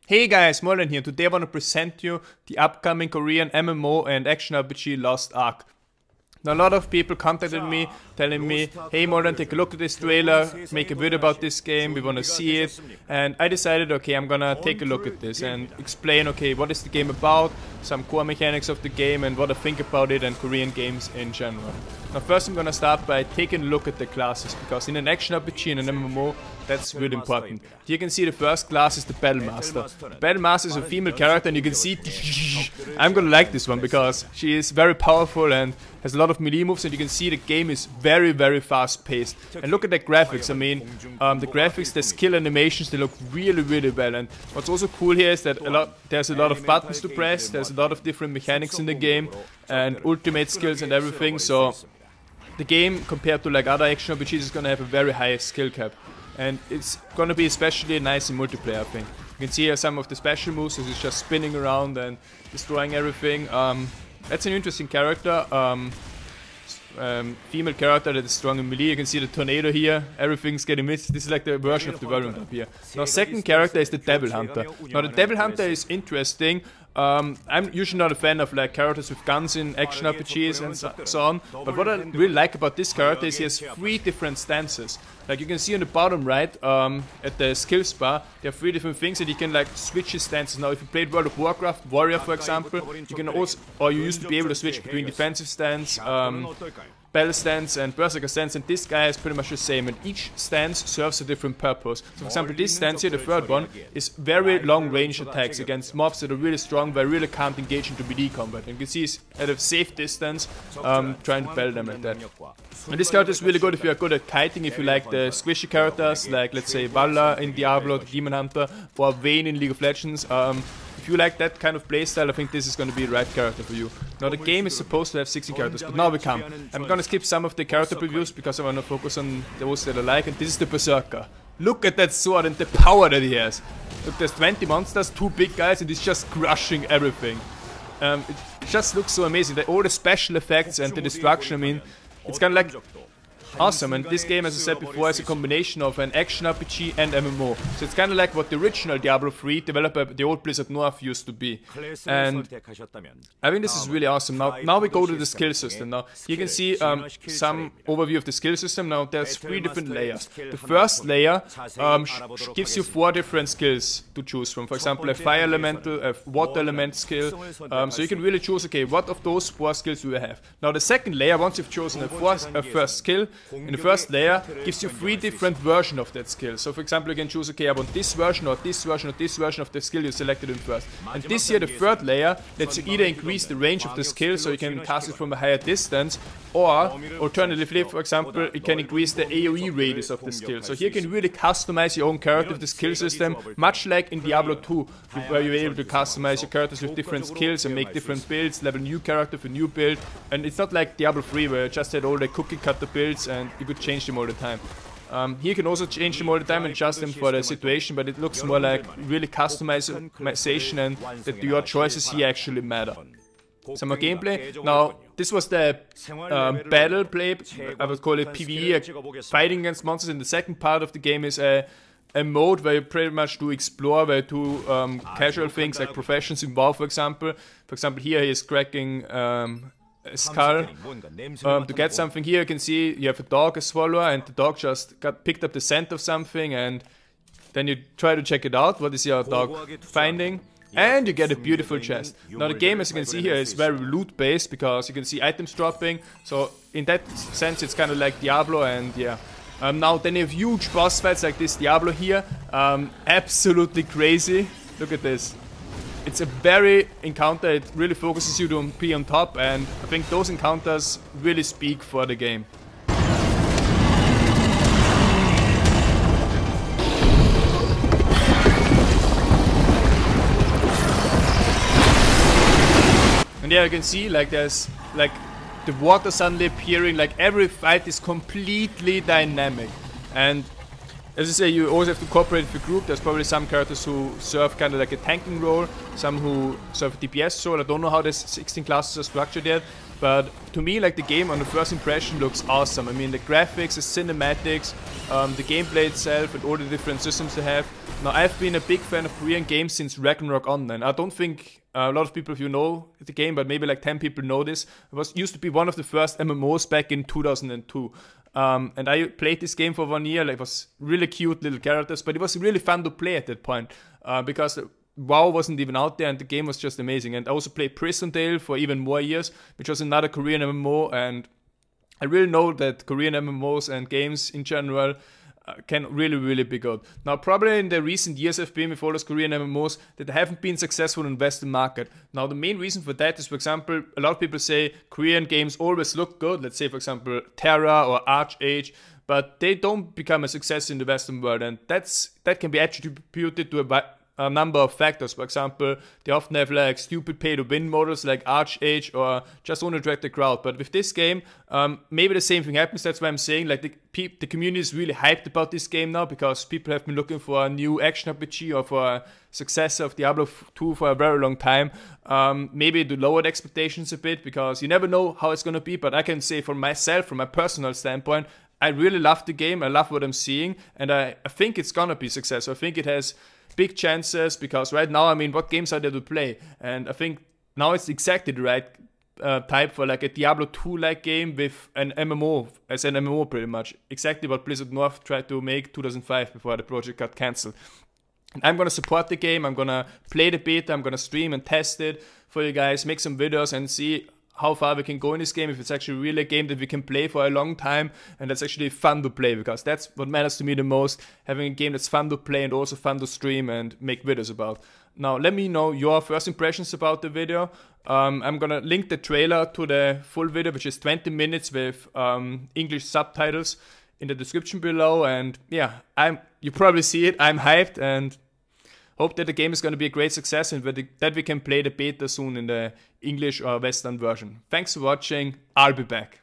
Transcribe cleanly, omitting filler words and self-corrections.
Hey guys, Moldran here. Today I want to present you the upcoming Korean MMO and action RPG Lost Ark. Now a lot of people contacted me telling me, hey Moldran, take a look at this trailer, make a video about this game, we want to see it. And I decided, okay, I'm gonna take a look at this and explain, okay, what is the game about, some core mechanics of the game and what I think about it and Korean games in general. Now first I'm gonna start by taking a look at the classes, because in an action RPG and an MMO, that's really important. Here you can see the first class is the Battle Master. The Battle Master is a female character and you can see I'm gonna like this one because she is very powerful and has a lot of melee moves, and you can see the game is very fast paced. And look at the graphics, I mean, the graphics, the skill animations, they look really well. And what's also cool here is that there's a lot of buttons to press, there's a lot of different mechanics in the game and ultimate skills and everything, so the game compared to like other action RPGs is gonna have a very high skill cap. And it's gonna be especially nice in multiplayer, I think. You can see here some of the special moves, as it's just spinning around and destroying everything. That's an interesting character. Female character that is strong in melee. You can see the tornado here, everything's getting missed. This is like the version of the variant up here. Now second character is the Devil Hunter. Now the Devil Hunter is interesting. I'm usually not a fan of like characters with guns in action RPGs and so on, but what I really like about this character is he has 3 different stances. Like you can see on the bottom right, at the skills bar, there are 3 different things and you can like switch his stances. Now if you played World of Warcraft, Warrior for example, you can also, or you used to be able to switch between defensive stance, battle stance and berserker stance, and this guy is pretty much the same, and each stance serves a different purpose. So for example this stance here, the third one, is very long range attacks against mobs that are really strong but really can't engage into melee combat. And you can see he's at a safe distance trying to battle them like that. And this character is really good if you are good at kiting, if you like the squishy characters like let's say Valla in Diablo, the Demon Hunter, or Vayne in League of Legends. If you like that kind of playstyle, I think this is going to be the right character for you. Now the game is supposed to have 16 characters, but now we come. I'm going to skip some of the character previews because I want to focus on those that I like, and this is the Berserker. Look at that sword and the power that he has. Look, there's 20 monsters, 2 big guys, and he's just crushing everything. It just looks so amazing. All the special effects and the destruction, I mean, it's kind of like awesome. And this game, as I said before, is a combination of an action RPG and MMO. So it's kind of like what the original Diablo 3 developed by the old Blizzard North used to be. And I think this is really awesome. Now we go to the skill system. Now you can see some overview of the skill system. Now there's 3 different layers. The first layer gives you 4 different skills to choose from. For example, a fire elemental, a water element skill. So you can really choose, okay, what of those 4 skills do I have? Now the second layer, once you've chosen a first skill, in the first layer, gives you 3 different versions of that skill. So for example, you can choose, okay, I want this version or this version or this version of the skill you selected in first. And this here, the third layer, lets you either increase the range of the skill, so you can cast it from a higher distance, or alternatively, for example, it can increase the AoE radius of the skill. So here you can really customize your own character with the skill system, much like in Diablo 2, where you're able to customize your characters with different skills and make different builds, level new character for new build. And it's not like Diablo 3 where you just had all the cookie cutter builds and you could change them all the time. Here you can also change them all the time and adjust them for the situation, but it looks more like really customization and that your choices here actually matter. Some more gameplay. Now, this was the battle play, I would call it PvE, fighting against monsters. And the second part of the game is a mode where you pretty much do explore, where you do casual things like professions in WoW, for example. For example, here he is cracking a skull to get something. Here you can see you have a dog, a swallower, and the dog just picked up the scent of something, and then you try to check it out. What is your dog finding? And you get a beautiful chest. Now the game, as you can see here, is very loot based because you can see items dropping. So in that sense it's kind of like Diablo, and yeah. Now then you have huge boss fights like this Diablo here. Absolutely crazy. Look at this. It's a very encounter, it really focuses you to be on top, and I think those encounters really speak for the game. And there you can see, like there's like the water suddenly appearing, like every fight is completely dynamic. And as I say, you always have to cooperate with the group. There's probably some characters who serve kind of like a tanking role, some who serve a DPS role. I don't know how the 16 classes are structured yet. but to me, like, the game on the first impression looks awesome. I mean, the graphics, the cinematics, the gameplay itself, and all the different systems they have. Now, I've been a big fan of Korean games since Ragnarok Online. I don't think a lot of people of you know the game, but maybe like 10 people know this. It used to be one of the first MMOs back in 2002. And I played this game for 1 year. Like, it was really cute little characters, but it was really fun to play at that point because WoW wasn't even out there and the game was just amazing. And I also played Prison Tale for even more years, which was another Korean MMO. And I really know that Korean MMOs and games in general can really be good. Now, probably in the recent years I've been with all those Korean MMOs that haven't been successful in the Western market. Now, the main reason for that is, for example, a lot of people say Korean games always look good. Let's say, for example, Terra or ArpGG, but they don't become a success in the Western world, and that can be attributed to a number of factors. For example, they often have like stupid pay-to-win models like ArpGG or just want to attract the crowd. But with this game, maybe the same thing happens. That's why I'm saying, like, the community is really hyped about this game now because people have been looking for a new action RPG or for a successor of Diablo II for a very long time. Maybe to lower the expectations a bit because you never know how it's going to be. But I can say for myself, from my personal standpoint, I really love the game. I love what I'm seeing, and I think it's going to be successful. I think it has big chances because right now, I mean, what games are there to play? And I think now it's exactly the right type for like a Diablo 2 like game with an MMO, as an MMO pretty much. Exactly what Blizzard North tried to make 2005 before the project got cancelled. And I'm gonna support the game, I'm gonna play the beta, I'm gonna stream and test it for you guys, make some videos and see how far we can go in this game, if it's actually really a game that we can play for a long time and that's actually fun to play, because that's what matters to me the most, having a game that's fun to play and also fun to stream and make videos about. Now, let me know your first impressions about the video. I'm gonna link the trailer to the full video, which is 20 minutes with English subtitles, in the description below. And yeah, you probably see it, I'm hyped and hope that the game is going to be a great success and that we can play the beta soon in the English or Western version. Thanks for watching, I'll be back.